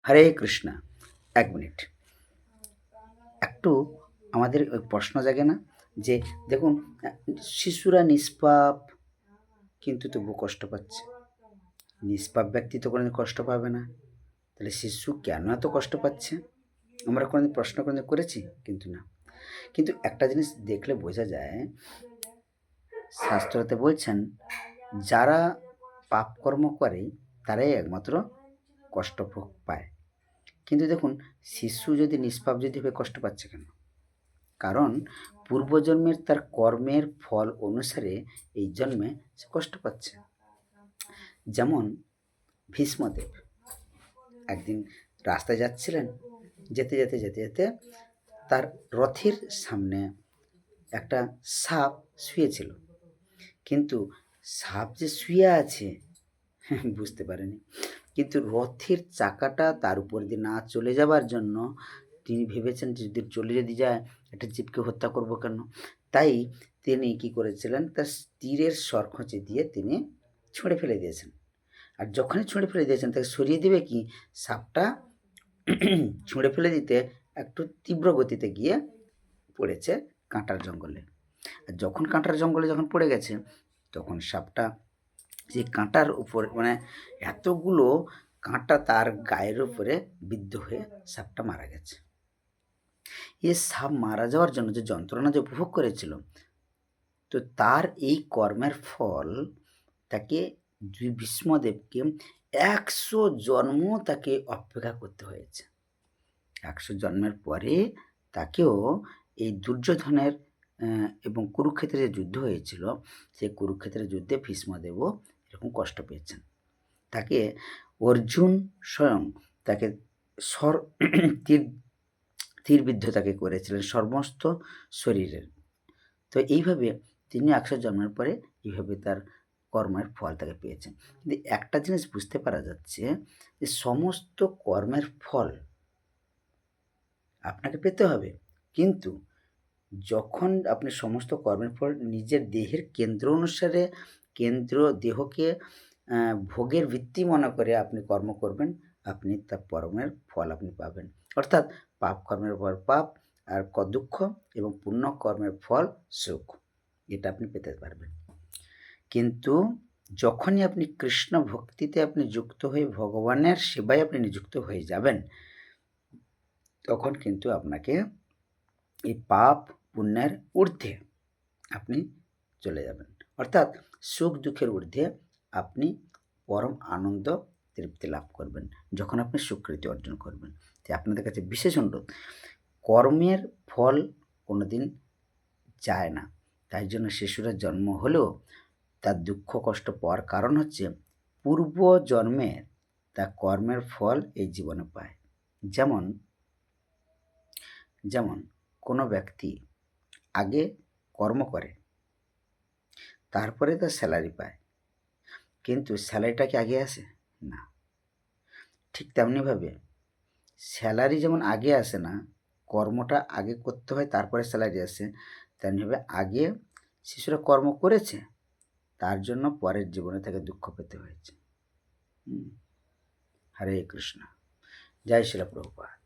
হরে Krishna. 1 minute একটু আমাদের ওই প্রশ্ন জাগে না যে দেখুন, শিশুরা নিষ্পাপ কিন্তু তবু কষ্ট পাচ্ছে। নিষ্পাপ ব্যক্তি তো কোনোদিন কষ্ট পাবে না, তাহলে শিশু কেন এত কষ্ট পাচ্ছে? আমরা কোনোদিন প্রশ্ন কোনোদিন করেছি? কিন্তু না। কিন্তু একটা জিনিস দেখলে বোঝা যায়, শাস্ত্রতে বলছেন যারা পাপ কর্ম করে তারাই একমাত্র কষ্ট ভোগ পায়। কিন্তু দেখুন, শিশু যদি নিষ্পাপ যদি হয়ে কষ্ট পাচ্ছে কেন? কারণ পূর্বজন্মের তার কর্মের ফল অনুসারে এই জন্মে সে কষ্ট পাচ্ছে। যেমন ভীষ্মদেব একদিন রাস্তায় যাচ্ছিলেন, যেতে যেতে যেতে যেতে তার রথের সামনে একটা সাপ শুয়েছিল, কিন্তু সাপ যে শুয়ে আছে বুঝতে পারেনি। কিন্তু রথের চাকাটা তার উপর দিয়ে না চলে যাবার জন্য তিনি ভেবেছেন যে যদি চলে যদি যায়, একটা জীবকে হত্যা করব কেন? তাই তিনি কি করেছিলেন, তার তীরের সরখোঁচে দিয়ে তিনি ছুঁড়ে ফেলে দিয়েছেন। আর যখনই ছুঁড়ে ফেলে দিয়েছেন তাকে সরিয়ে দিবে কি, সাপটা ছুঁড়ে ফেলে দিতে একটু তীব্র গতিতে গিয়ে পড়েছে কাঁটার জঙ্গলে। আর যখন কাঁটার জঙ্গলে যখন পড়ে গেছে, তখন সাপটা যে কাঁটার উপর মানে এতগুলো কাঁটা তার গায়ের উপরে বিদ্ধ হয়ে সাপটা মারা গেছে। এ সাপ মারা যাওয়ার জন্য যে যন্ত্রণা যে উপভোগ করেছিল, তো তার এই কর্মের ফল তাকে ভীষ্মদেবকে 100 জন্ম তাকে অপেক্ষা করতে হয়েছে। 100 জন্মের পরে তাকেও এই দুর্যোধনের এবং কুরুক্ষেত্রে যে যুদ্ধ হয়েছিল, সেই কুরুক্ষেত্রের যুদ্ধে ভীষ্মদেবও এরকম কষ্ট পেয়েছেন। তাকে অর্জুন স্বয়ং তাকে তীরবিদ্ধ তাকে করেছিলেন সমস্ত শরীরের। তো এইভাবে তিনি 100 জন্মের পরে এইভাবে তার কর্মের ফল তাকে পেয়েছেন। কিন্তু একটা জিনিস বুঝতে পারা যাচ্ছে যে সমস্ত কর্মের ফল আপনাকে পেতে হবে, কিন্তু যখন আপনি সমস্ত কর্মের ফল নিজের দেহের কেন্দ্র অনুসারে দেহকে ভোগের ভিত্তি মনে করে আপনি কর্ম করবেন, আপনি তার কর্মের ফল আপনি পাবেন। অর্থাৎ পাপ কর্মের পর পাপ আর দুঃখ, এবং পুণ্য কর্মের ফল সুখ, এটা আপনি পেতে পারবেন। কিন্তু যখনই আপনি কৃষ্ণ ভক্তিতে আপনি যুক্ত হয়ে ভগবানের সেবায় আপনি নিযুক্ত হয়ে যাবেন, তখন কিন্তু আপনাকে এই পাপ পুণ্যের ঊর্ধ্বে আপনি চলে যাবেন। অর্থাৎ সুখ দুঃখের ঊর্ধ্বে আপনি পরম আনন্দ তৃপ্তি লাভ করবেন যখন আপনি সুকৃতি অর্জন করবেন। তাই আপনাদের কাছে বিশেষ অনুরোধ, কর্মের ফল কোনোদিন যায় না। তাই জন্য শিশুরা জন্ম হলেও তার দুঃখ কষ্ট পাওয়ার কারণ হচ্ছে পূর্ব জন্মের তার কর্মের ফল এই জীবনে পায়। যেমন যেমন কোনো ব্যক্তি আগে কর্ম করে, তারপরে তার স্যালারি পায়, কিন্তু স্যালারিটা কি আগে আসে? না। ঠিক তেমনিভাবে স্যালারি যেমন আগে আসে না, কর্মটা আগে করতে হয় তারপরে স্যালারি আসে, তেমনিভাবে আগে শিশুরা কর্ম করেছে, তার জন্য পরের জীবনে তাকে দুঃখ পেতে হয়েছে। হরে কৃষ্ণ। জয় শিল প্রভুপাদ।